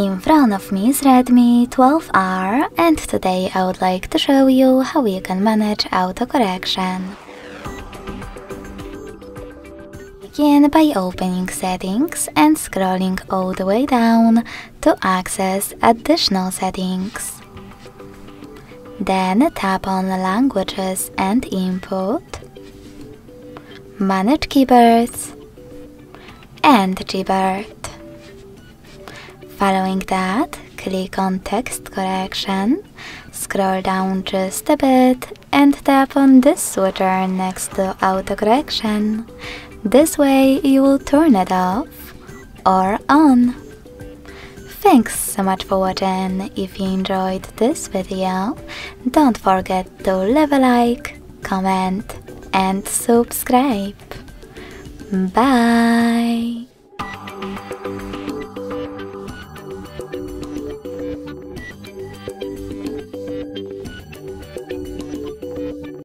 In front of me is Redmi 12R, and today I would like to show you how you can manage autocorrection. Begin by opening settings and scrolling all the way down to access additional settings. Then tap on languages and input, manage keyboards and Gboard. Following that, click on text correction, scroll down just a bit and tap on this switcher next to autocorrection. This way you will turn it off or on. Thanks so much for watching. If you enjoyed this video, don't forget to leave a like, comment and subscribe. Bye!